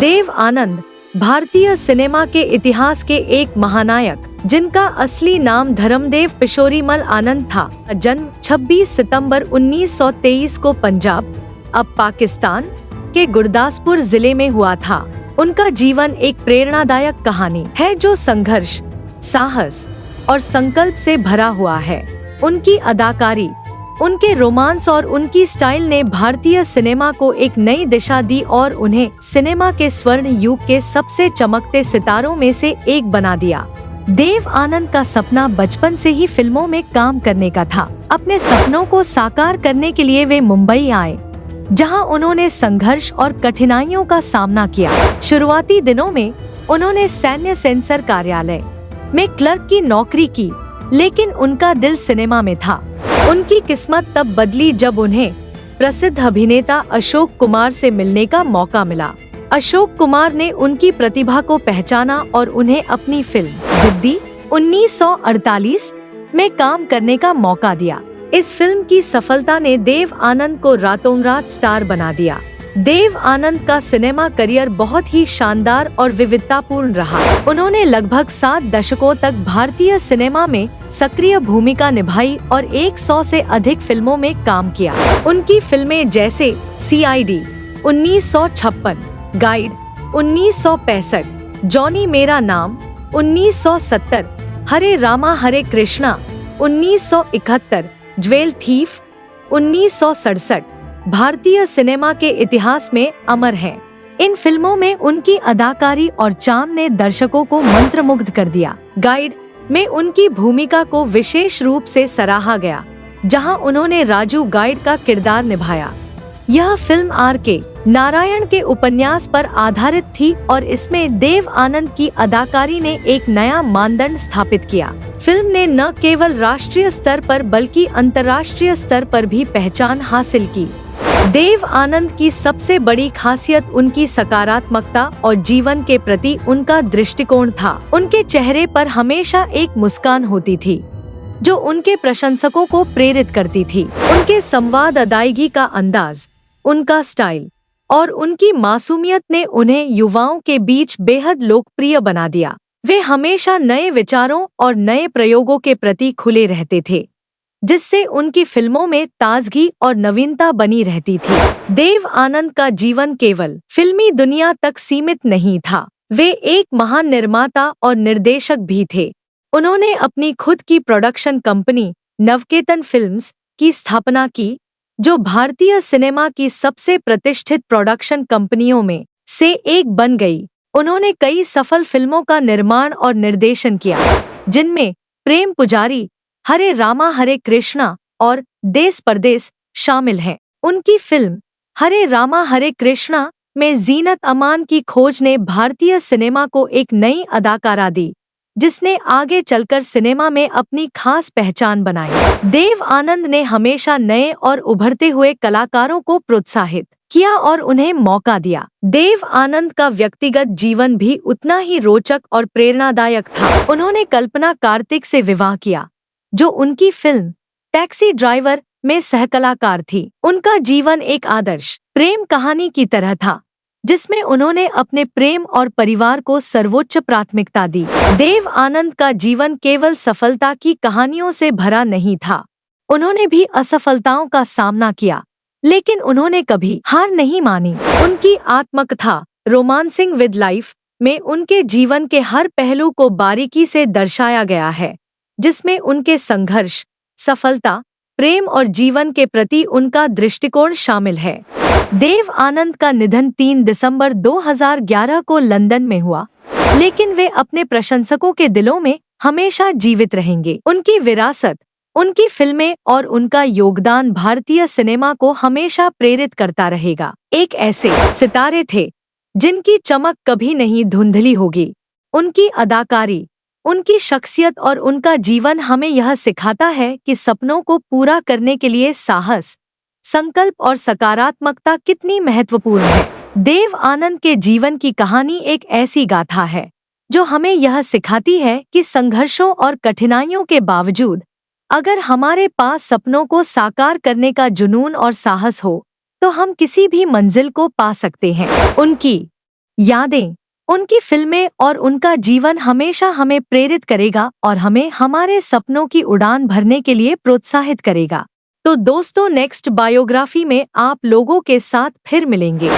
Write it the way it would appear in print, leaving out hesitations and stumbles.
देव आनंद भारतीय सिनेमा के इतिहास के एक महानायक, जिनका असली नाम धर्मदेव पिशोरीमल आनंद था। जन्म 26 सितंबर 1923 को पंजाब, अब पाकिस्तान के गुरदासपुर जिले में हुआ था। उनका जीवन एक प्रेरणादायक कहानी है जो संघर्ष, साहस और संकल्प से भरा हुआ है। उनकी अदाकारी, उनके रोमांस और उनकी स्टाइल ने भारतीय सिनेमा को एक नई दिशा दी और उन्हें सिनेमा के स्वर्ण युग के सबसे चमकते सितारों में से एक बना दिया। देव आनंद का सपना बचपन से ही फिल्मों में काम करने का था। अपने सपनों को साकार करने के लिए वे मुंबई आए, जहां उन्होंने संघर्ष और कठिनाइयों का सामना किया। शुरुआती दिनों में उन्होंने सैन्य सेंसर कार्यालय में क्लर्क की नौकरी की, लेकिन उनका दिल सिनेमा में था। उनकी किस्मत तब बदली जब उन्हें प्रसिद्ध अभिनेता अशोक कुमार से मिलने का मौका मिला। अशोक कुमार ने उनकी प्रतिभा को पहचाना और उन्हें अपनी फिल्म जिद्दी 1948 में काम करने का मौका दिया। इस फिल्म की सफलता ने देव आनंद को रातों रात स्टार बना दिया। देव आनंद का सिनेमा करियर बहुत ही शानदार और विविधतापूर्ण रहा। उन्होंने लगभग 7 दशकों तक भारतीय सिनेमा में सक्रिय भूमिका निभाई और 100 से अधिक फिल्मों में काम किया। उनकी फिल्में जैसे CID 1956, गाइड 1965, जॉनी मेरा नाम 1970, हरे रामा हरे कृष्णा 1971, ज्वेल थीफ 1967 भारतीय सिनेमा के इतिहास में अमर है। इन फिल्मों में उनकी अदाकारी और चार्म ने दर्शकों को मंत्रमुग्ध कर दिया। गाइड में उनकी भूमिका को विशेष रूप से सराहा गया, जहां उन्होंने राजू गाइड का किरदार निभाया। यह फिल्म R.K. नारायण के उपन्यास पर आधारित थी और इसमें देव आनंद की अदाकारी ने एक नया मानदंड स्थापित किया। फिल्म ने न केवल राष्ट्रीय स्तर पर बल्कि अंतर्राष्ट्रीय स्तर पर भी पहचान हासिल की। देव आनंद की सबसे बड़ी खासियत उनकी सकारात्मकता और जीवन के प्रति उनका दृष्टिकोण था। उनके चेहरे पर हमेशा एक मुस्कान होती थी, जो उनके प्रशंसकों को प्रेरित करती थी। उनके संवाद, अदायगी का अंदाज, उनका स्टाइल और उनकी मासूमियत ने उन्हें युवाओं के बीच बेहद लोकप्रिय बना दिया। वे हमेशा नए विचारों और नए प्रयोगों के प्रति खुले रहते थे, जिससे उनकी फिल्मों में ताजगी और नवीनता बनी रहती थी। देव आनंद का जीवन केवल फिल्मी दुनिया तक सीमित नहीं था। वे एक महान निर्माता और निर्देशक भी थे। उन्होंने अपनी खुद की प्रोडक्शन कंपनी नवकेतन फिल्म्स की स्थापना की, जो भारतीय सिनेमा की सबसे प्रतिष्ठित प्रोडक्शन कंपनियों में से एक बन गई। उन्होंने कई सफल फिल्मों का निर्माण और निर्देशन किया, जिनमें प्रेम पुजारी, हरे रामा हरे कृष्णा और देस परदेस शामिल हैं। उनकी फिल्म हरे रामा हरे कृष्णा में जीनत अमान की खोज ने भारतीय सिनेमा को एक नई अदाकारा दी, जिसने आगे चलकर सिनेमा में अपनी खास पहचान बनाई। देव आनंद ने हमेशा नए और उभरते हुए कलाकारों को प्रोत्साहित किया और उन्हें मौका दिया। देव आनंद का व्यक्तिगत जीवन भी उतना ही रोचक और प्रेरणादायक था। उन्होंने कल्पना कार्तिक से विवाह किया, जो उनकी फिल्म टैक्सी ड्राइवर में सहकलाकार थी। उनका जीवन एक आदर्श प्रेम कहानी की तरह था, जिसमें उन्होंने अपने प्रेम और परिवार को सर्वोच्च प्राथमिकता दी। देव आनंद का जीवन केवल सफलता की कहानियों से भरा नहीं था। उन्होंने भी असफलताओं का सामना किया, लेकिन उन्होंने कभी हार नहीं मानी। उनकी आत्मकथा रोमांसिंग विद लाइफ में उनके जीवन के हर पहलू को बारीकी से दर्शाया गया है, जिसमें उनके संघर्ष, सफलता, प्रेम और जीवन के प्रति उनका दृष्टिकोण शामिल है। देव आनंद का निधन 3 दिसंबर 2011 को लंदन में हुआ, लेकिन वे अपने प्रशंसकों के दिलों में हमेशा जीवित रहेंगे। उनकी विरासत, उनकी फिल्में और उनका योगदान भारतीय सिनेमा को हमेशा प्रेरित करता रहेगा। एक ऐसे सितारे थे जिनकी चमक कभी नहीं धुंधली होगी। उनकी अदाकारी, उनकी शख्सियत और उनका जीवन हमें यह सिखाता है कि सपनों को पूरा करने के लिए साहस, संकल्प और सकारात्मकता कितनी महत्वपूर्ण है। देव आनंद के जीवन की कहानी एक ऐसी गाथा है जो हमें यह सिखाती है कि संघर्षों और कठिनाइयों के बावजूद अगर हमारे पास सपनों को साकार करने का जुनून और साहस हो, तो हम किसी भी मंजिल को पा सकते हैं। उनकी यादें, उनकी फिल्में और उनका जीवन हमेशा हमें प्रेरित करेगा और हमें हमारे सपनों की उड़ान भरने के लिए प्रोत्साहित करेगा। तो दोस्तों, नेक्स्ट बायोग्राफी में आप लोगों के साथ फिर मिलेंगे।